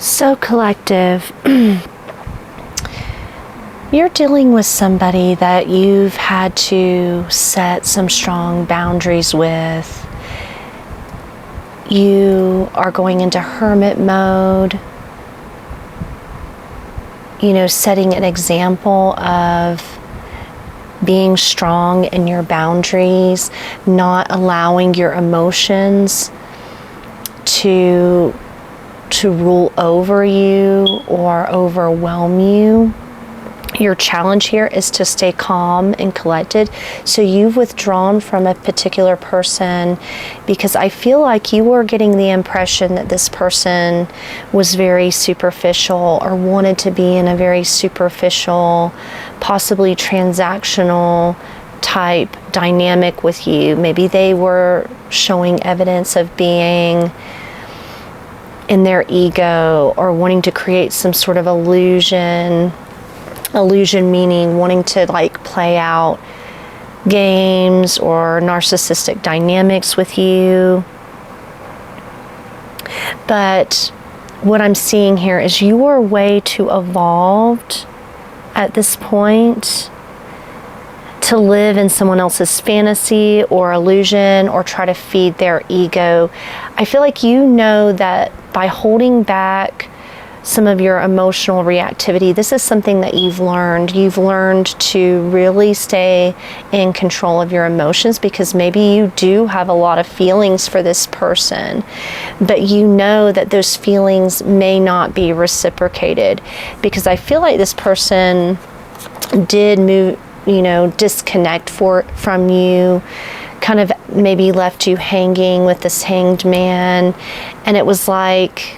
So collective, you're dealing with somebody that you've had to set some strong boundaries with. You are going into hermit mode, setting an example of being strong in your boundaries, not allowing your emotions to rule over you or overwhelm you. Your challenge here is to stay calm and collected. So you've withdrawn from a particular person because I feel like you were getting the impression that this person was very superficial or wanted to be in a very superficial, possibly transactional type dynamic with you. Maybe they were showing evidence of being in their ego or wanting to create some sort of illusion meaning wanting to play out games or narcissistic dynamics with you. But what I'm seeing here is you are way too evolved at this point to live in someone else's fantasy or illusion or try to feed their ego. I feel like you know that by holding back some of your emotional reactivity, this is something that you've learned. You've learned to really stay in control of your emotions because maybe you do have a lot of feelings for this person, but you know that those feelings may not be reciprocated because I feel like this person did disconnect from you, kind of maybe left you hanging with this hanged man. And it was like,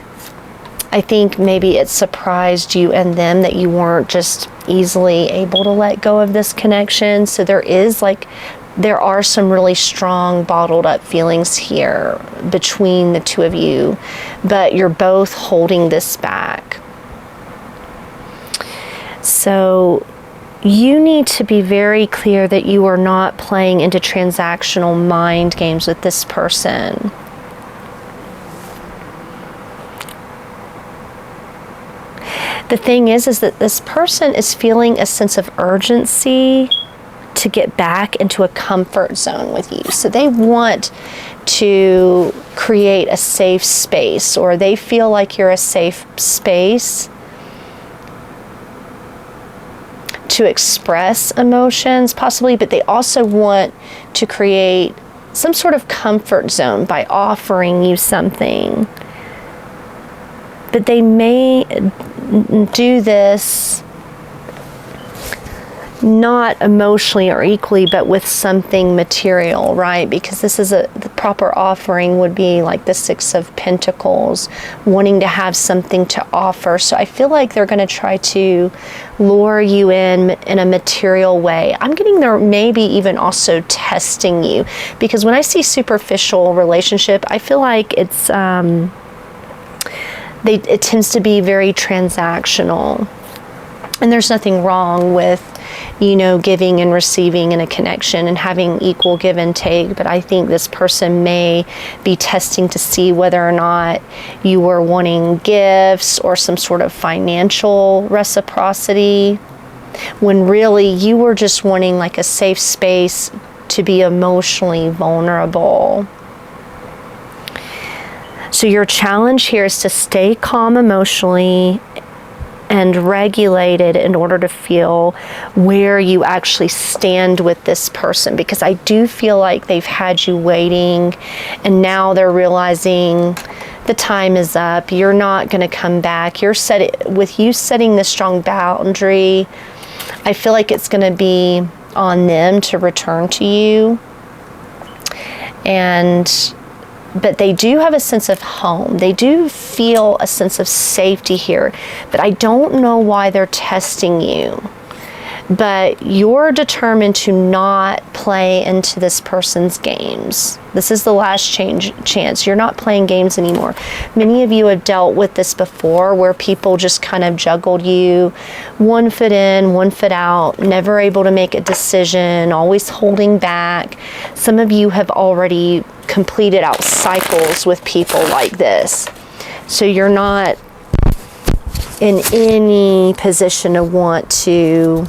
I think maybe it surprised you and them that you weren't just easily able to let go of this connection. So there are some really strong bottled up feelings here between the two of you, but you're both holding this back. So you need to be very clear that you are not playing into transactional mind games with this person. The thing is that this person is feeling a sense of urgency to get back into a comfort zone with you. So they want to create a safe space, or they feel like you're a safe space to express emotions possibly, but they also want to create some sort of comfort zone by offering you something. But they may do this not emotionally or equally, but with something material, right? Because this is the proper offering would be like the Six of Pentacles, wanting to have something to offer. So I feel like they're going to try to lure you in a material way. I'm getting there, maybe even also testing you, because when I see superficial relationship, I feel like it's it tends to be very transactional. And there's nothing wrong with, giving and receiving in a connection and having equal give and take. But I think this person may be testing to see whether or not you were wanting gifts or some sort of financial reciprocity, when really you were just wanting like a safe space to be emotionally vulnerable. So your challenge here is to stay calm emotionally and regulated in order to feel where you actually stand with this person, because I do feel like they've had you waiting and now they're realizing the time is up. You're not going to come back. With you setting this strong boundary, I feel like it's going to be on them to return to you. But they do have a sense of home. They do feel a sense of safety here. But I don't know why they're testing you. But you're determined to not play into this person's games. This is the last chance. You're not playing games anymore. Many of you have dealt with this before, where people just kind of juggled you, one foot in, one foot out, never able to make a decision, always holding back. Some of you have already completed out cycles with people like this. So you're not in any position to want to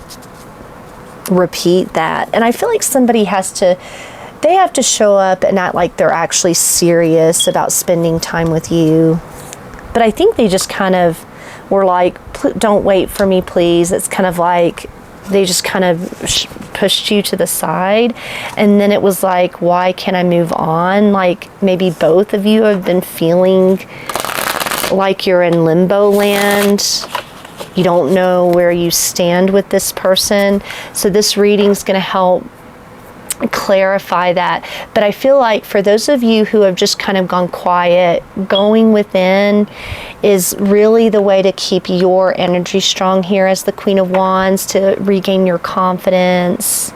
repeat that. And I feel like somebody they have to show up and act like they're actually serious about spending time with you. But I think they just kind of were like, don't wait for me, please. It's kind of like they just kind of pushed you to the side. And then it was like, why can't I move on? Like maybe both of you have been feeling like you're in limbo land. You don't know where you stand with this person. So this reading's going to help clarify that. But I feel like for those of you who have just kind of gone quiet, going within is really the way to keep your energy strong here as the Queen of Wands, to regain your confidence.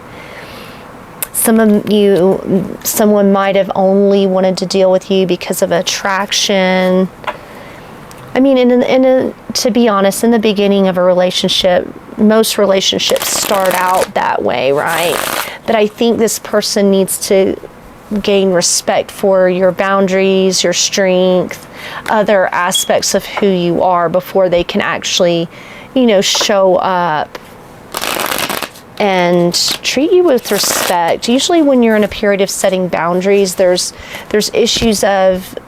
Some of you, someone might have only wanted to deal with you because of attraction. I mean, to be honest, in the beginning of a relationship, most relationships start out that way, right? But I think this person needs to gain respect for your boundaries, your strength, other aspects of who you are before they can actually, show up and treat you with respect. Usually when you're in a period of setting boundaries, there's issues of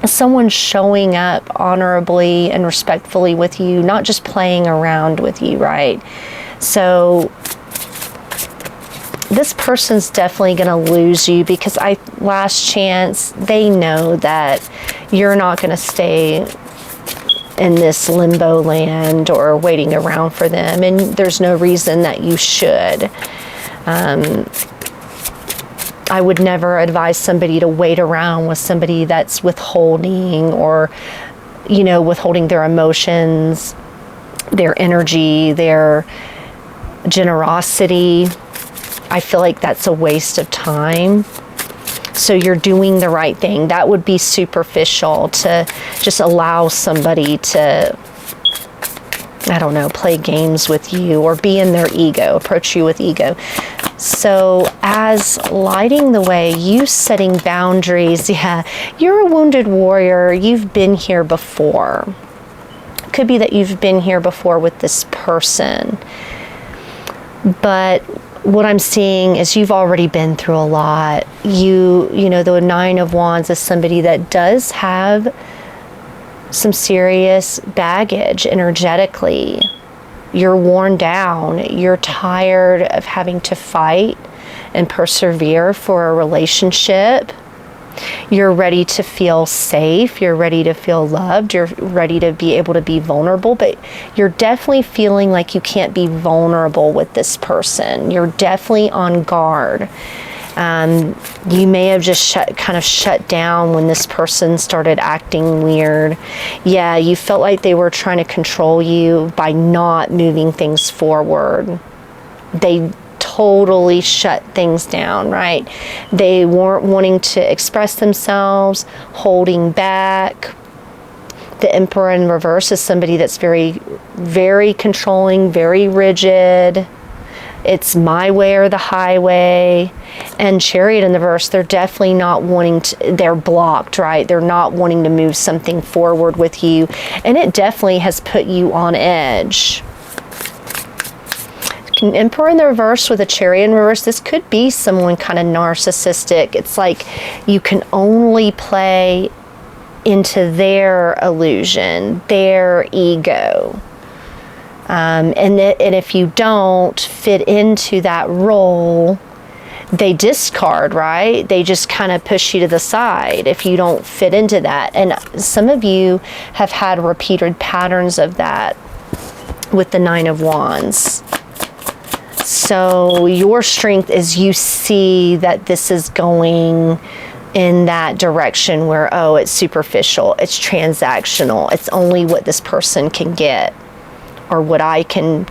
someone showing up honorably and respectfully with you, not just playing around with you, right? So this person's definitely going to lose you because last chance, they know that you're not going to stay in this limbo land or waiting around for them, and there's no reason that you should. I would never advise somebody to wait around with somebody that's withholding or, withholding their emotions, their energy, their generosity. I feel like that's a waste of time. So you're doing the right thing. That would be superficial to just allow somebody to, play games with you or be in their ego, approach you with ego. So as lighting the way, you setting boundaries, you're a wounded warrior. You've been here before. It could be that you've been here before with this person. But what I'm seeing is you've already been through a lot. The Nine of Wands is somebody that does have some serious baggage energetically. You're worn down. You're tired of having to fight and persevere for a relationship. You're ready to feel safe. You're ready to feel loved. You're ready to be able to be vulnerable, but you're definitely feeling like you can't be vulnerable with this person. You're definitely on guard. You may have just shut down when this person started acting weird. Yeah, you felt like they were trying to control you by not moving things forward. They totally shut things down, right? They weren't wanting to express themselves, holding back. The Emperor in reverse is somebody that's very, very controlling, very rigid. It's my way or the highway. And Chariot in the verse, they're definitely not wanting to, they're blocked, right? They're not wanting to move something forward with you. And it definitely has put you on edge. Emperor in the reverse with a Chariot in reverse, this could be someone kind of narcissistic. It's like you can only play into their illusion, their ego. And if you don't fit into that role, they discard, right? They just kind of push you to the side if you don't fit into that. And some of you have had repeated patterns of that with the Nine of Wands. So your strength is you see that this is going in that direction where, it's superficial, it's transactional, it's only what this person can get or what I can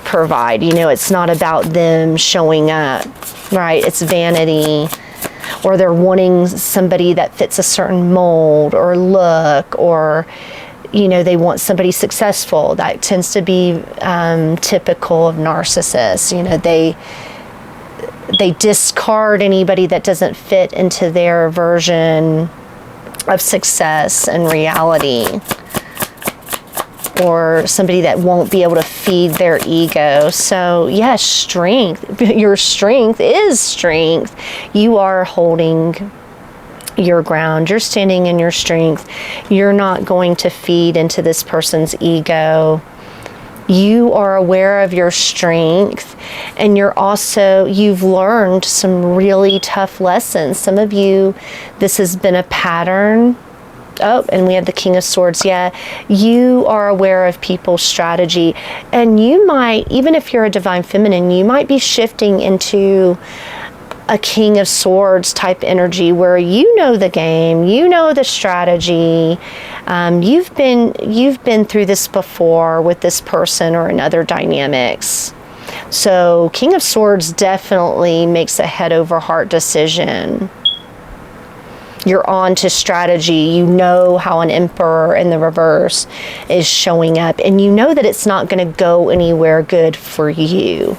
provide. It's not about them showing up, right? It's vanity, or they're wanting somebody that fits a certain mold or look, or they want somebody successful. That tends to be typical of narcissists. They discard anybody that doesn't fit into their version of success and reality. or somebody that won't be able to feed their ego. So yes, strength. Your strength is strength. You are holding your ground. You're standing in your strength. You're not going to feed into this person's ego. You are aware of your strength, and you've learned some really tough lessons. Some of you, this has been a pattern. Oh, and we have the King of Swords. Yeah, you are aware of people's strategy, and you might, even if you're a Divine Feminine, you might be shifting into a King of Swords type energy where you know the game, you know the strategy. You've been through this before with this person or in other dynamics. So King of Swords definitely makes a head over heart decision. You're on to strategy. You know how an Emperor in the reverse is showing up, and you know that it's not going to go anywhere good for you.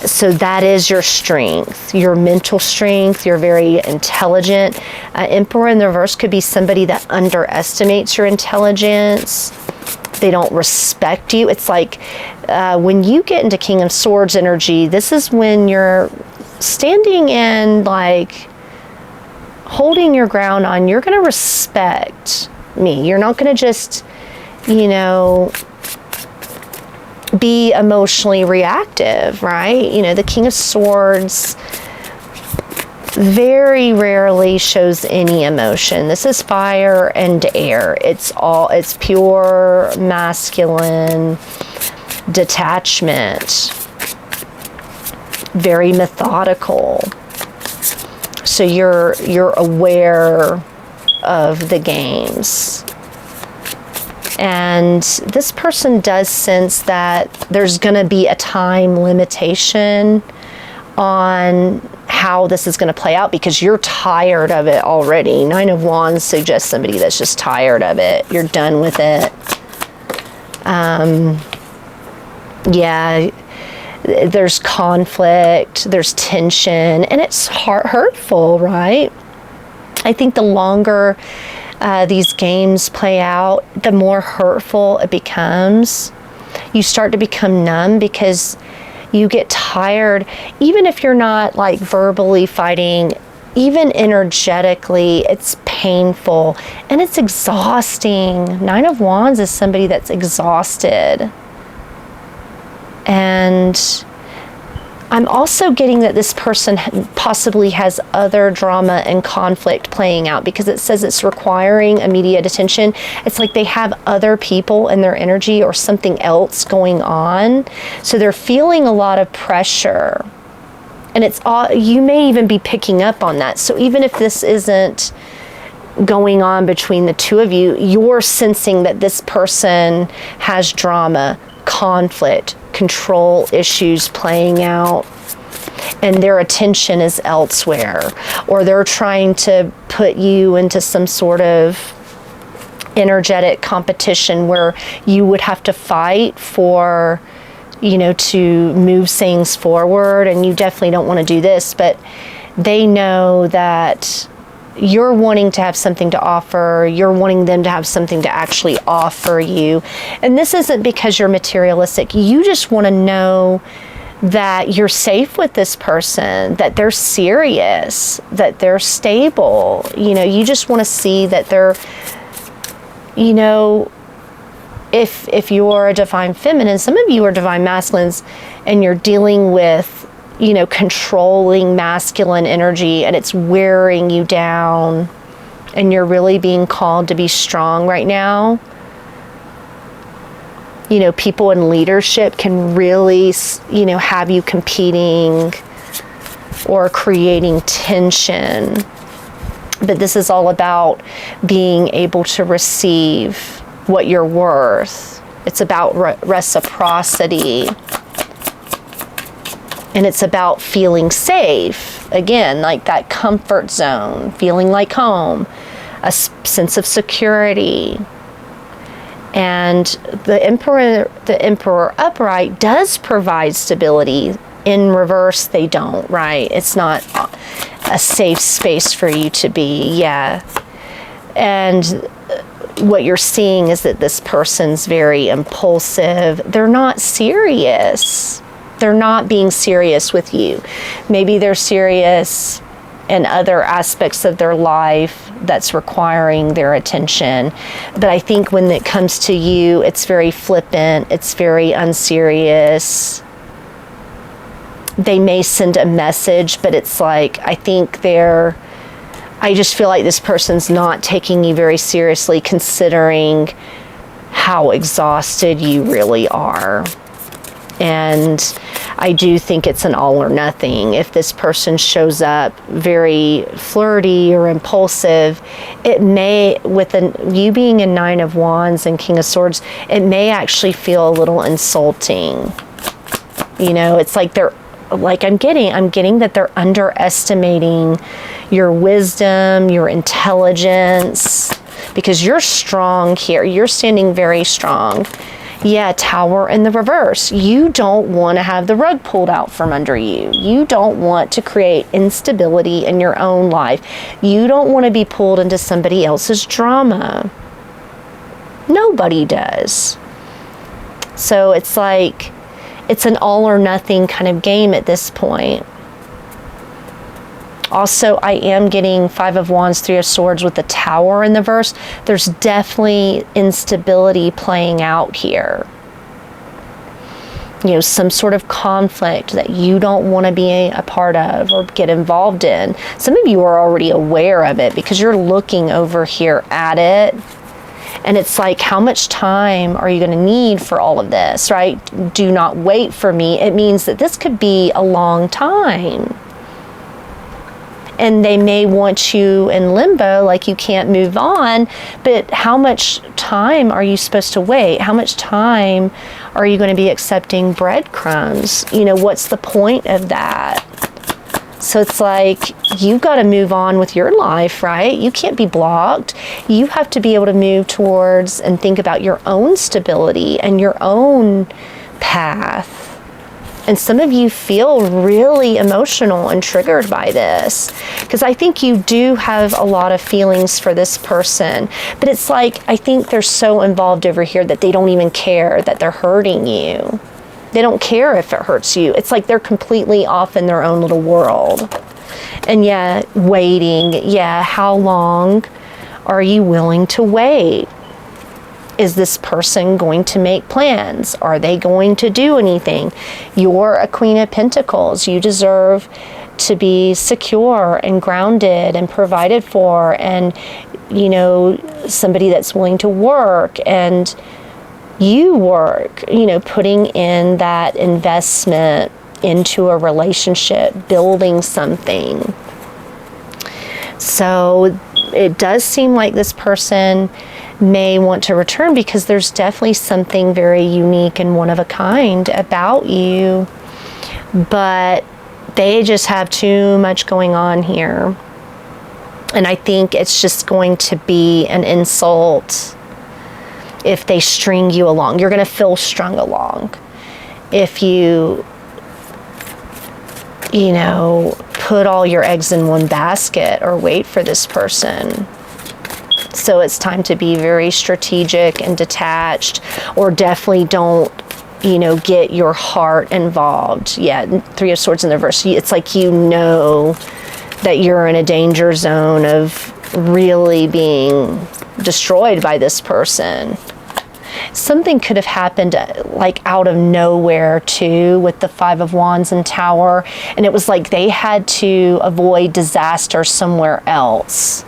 So that is your strength, your mental strength. You're very intelligent. Emperor in the reverse could be somebody that underestimates your intelligence. They don't respect you. It's like when you get into King of Swords energy, this is when you're standing in, like, holding your ground on. You're going to respect me. You're not going to just, be emotionally reactive, right? The King of Swords very rarely shows any emotion. This is fire and air. It's pure masculine detachment. Very methodical. So you're aware of the games. And this person does sense that there's going to be a time limitation on how this is going to play out because you're tired of it already. Nine of Wands suggests somebody that's just tired of it. You're done with it. Yeah, there's conflict, there's tension, and it's hurtful, right? I think the longer these games play out, the more hurtful it becomes. You start to become numb because you get tired. Even if you're not like verbally fighting, even energetically, it's painful and it's exhausting. Nine of Wands is somebody that's exhausted. And I'm also getting that this person possibly has other drama and conflict playing out because it says it's requiring immediate attention. It's like they have other people in their energy or something else going on. So they're feeling a lot of pressure. And it's all, you may even be picking up on that. So even if this isn't going on between the two of you, you're sensing that this person has drama, conflict, control issues playing out, and their attention is elsewhere, or they're trying to put you into some sort of energetic competition where you would have to fight for, to move things forward, and you definitely don't want to do this, but they know that you're wanting to have something to offer. You're wanting them to have something to actually offer you. And this isn't because you're materialistic. You just want to know that you're safe with this person, that they're serious, that they're stable. You just want to see that they're, if you're a Divine Feminine, some of you are Divine Masculines, and you're dealing with controlling masculine energy, and it's wearing you down, and you're really being called to be strong right now. People in leadership can really, have you competing or creating tension. But this is all about being able to receive what you're worth. It's about reciprocity. And it's about feeling safe. Again, like that comfort zone, feeling like home, a sense of security. And the Emperor upright does provide stability. In reverse, they don't, right? It's not a safe space for you to be, yeah. And what you're seeing is that this person's very impulsive. They're not serious. They're not being serious with you. Maybe they're serious in other aspects of their life that's requiring their attention. But I think when it comes to you, it's very flippant, it's very unserious. They may send a message, but it's like, I just feel like this person's not taking you very seriously, considering how exhausted you really are. And I do think it's an all or nothing. If this person shows up very flirty or impulsive, it may, with you being a Nine of Wands and King of Swords, it may actually feel a little insulting. You know, it's like I'm getting that they're underestimating your wisdom, your intelligence, because you're strong here. You're standing very strong. Yeah, Tower in the reverse. You don't want to have the rug pulled out from under you. You don't want to create instability in your own life. You don't want to be pulled into somebody else's drama. Nobody does. So it's like, it's an all or nothing kind of game at this point. Also, I am getting Five of Wands, Three of Swords with the Tower in the verse. There's definitely instability playing out here. You know, some sort of conflict that you don't want to be a part of or get involved in. Some of you are already aware of it because you're looking over here at it. And it's like, how much time are you going to need for all of this, right? Do not wait for me. It means that this could be a long time. And they may want you in limbo, like you can't move on, but how much time are you supposed to wait? How much time are you going to be accepting breadcrumbs? You know, what's the point of that? So it's like, you've got to move on with your life, right? You can't be blocked. You have to be able to move towards and think about your own stability and your own path. And some of you feel really emotional and triggered by this, because I think you do have a lot of feelings for this person. But it's like, I think they're so involved over here that they don't even care that they're hurting you. They don't care if it hurts you. It's like they're completely off in their own little world. And yeah, waiting. Yeah, how long are you willing to wait? Is this person going to make plans? Are they going to do anything? You're a Queen of Pentacles. You deserve to be secure and grounded and provided for, and, you know, somebody that's willing to work, and you work, you know, putting in that investment into a relationship, building something. So it does seem like this person may want to return, because there's definitely something very unique and one of a kind about you, but they just have too much going on here. And I think it's just going to be an insult if they string you along. You're going to feel strung along if you know, put all your eggs in one basket or wait for this person. So it's time to be very strategic and detached, or definitely don't, you know, get your heart involved. Yeah, Three of Swords in the reverse. It's like, you know that you're in a danger zone of really being destroyed by this person. Something could have happened like out of nowhere too, with the Five of Wands and Tower, and it was like they had to avoid disaster somewhere else.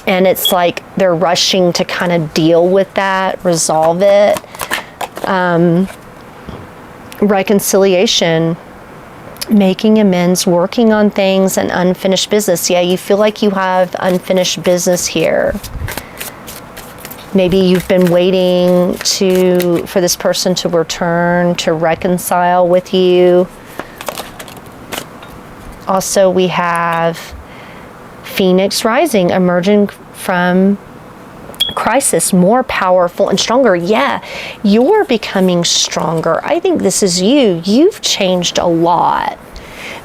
And it's like they're rushing to kind of deal with that, resolve it. Reconciliation, making amends, working on things, and unfinished business. Yeah, you feel like you have unfinished business here. Maybe you've been waiting for this person to return, to reconcile with you. Also, we have Phoenix rising, emerging from crisis, more powerful and stronger. Yeah, you're becoming stronger. I think this is you. You've changed a lot.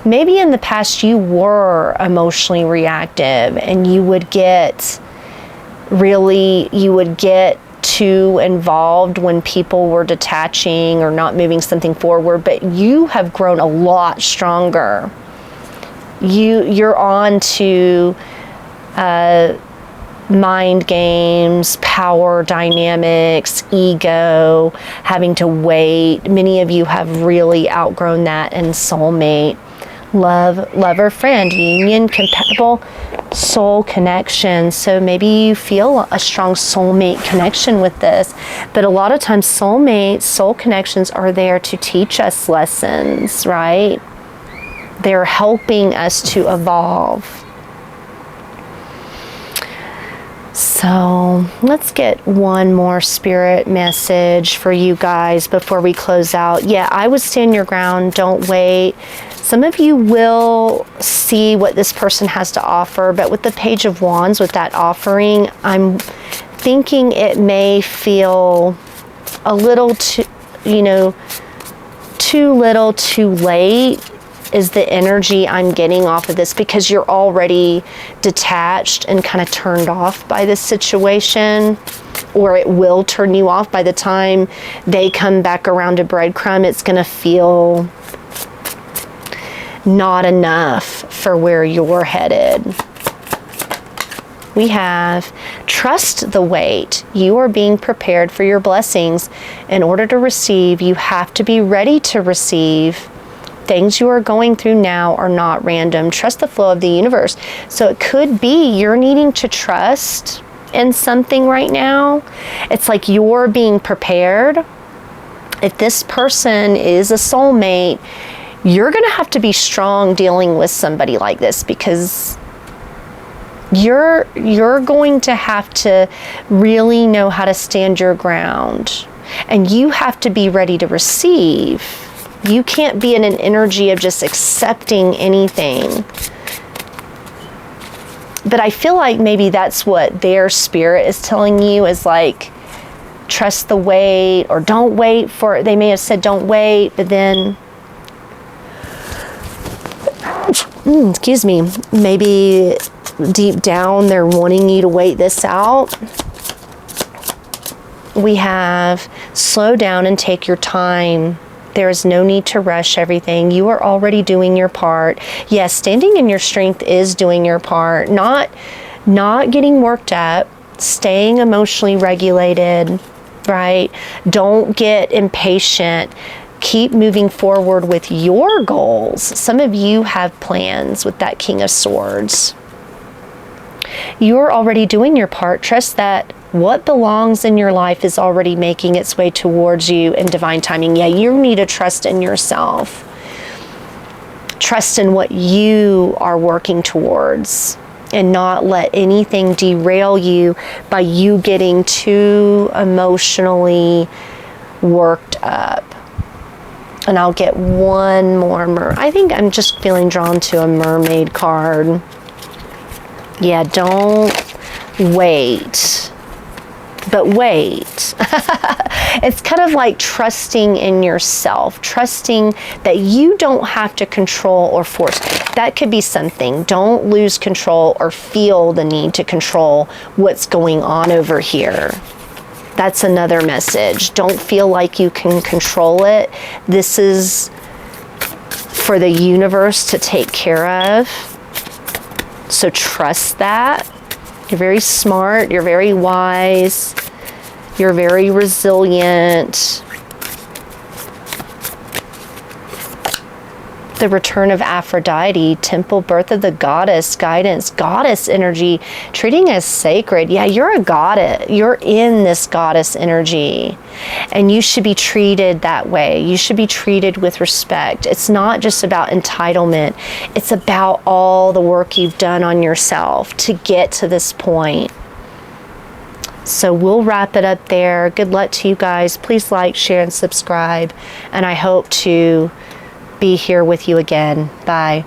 Maybe in the past you were emotionally reactive, and you would get, really you would get too involved when people were detaching or not moving something forward, but you have grown a lot stronger. You're on to mind games, power dynamics, ego, having to wait. Many of you have really outgrown that in soulmate. Love, lover, friend, union, compatible, soul connection. So maybe you feel a strong soulmate connection with this, but a lot of times soul connections are there to teach us lessons, right? They're helping us to evolve. So let's get one more spirit message for you guys before we close out. Yeah, I would stand your ground. Don't wait. Some of you will see what this person has to offer, but with the Page of Wands, with that offering, I'm thinking it may feel a little too, too little, too late is the energy I'm getting off of this, because you're already detached and kind of turned off by this situation, or it will turn you off by the time they come back around to breadcrumb. It's going to feel not enough for where you're headed. We have trust the wait. You are being prepared for your blessings. In order to receive, you have to be ready to receive. Things you are going through now are not random. Trust the flow of the universe. So it could be you're needing to trust in something right now. It's like you're being prepared. If this person is a soulmate, you're going to have to be strong dealing with somebody like this, because you're going to have to really know how to stand your ground, and you have to be ready to receive. You can't be in an energy of just accepting anything. But I feel like maybe that's what their spirit is telling you, is like, trust the wait, or don't wait for it. They may have said don't wait, but then excuse me, maybe deep down they're wanting you to wait this out. We have slow down and take your time. There is no need to rush everything. You are already doing your part. Yes, standing in your strength is doing your part. Not getting worked up, staying emotionally regulated, right? Don't get impatient. Keep moving forward with your goals. Some of you have plans with that King of Swords. You're already doing your part. Trust that what belongs in your life is already making its way towards you in divine timing. Yeah, you need to trust in yourself. Trust in what you are working towards, and not let anything derail you by you getting too emotionally worked up. And I'll get one more. I think I'm just feeling drawn to a mermaid card. Yeah, don't wait. But wait. It's kind of like trusting in yourself. Trusting that you don't have to control or force. That could be something. Don't lose control or feel the need to control what's going on over here. That's another message. Don't feel like you can control it. This is for the universe to take care of. So trust that. You're very smart. You're very wise. You're very resilient. The return of Aphrodite, temple, birth of the goddess, guidance, goddess energy, treating as sacred. Yeah, you're a goddess. You're in this goddess energy, and you should be treated that way. You should be treated with respect. It's not just about entitlement. It's about all the work you've done on yourself to get to this point. So we'll wrap it up there. Good luck to you guys. Please like, share, and subscribe. And I hope to be here with you again. Bye.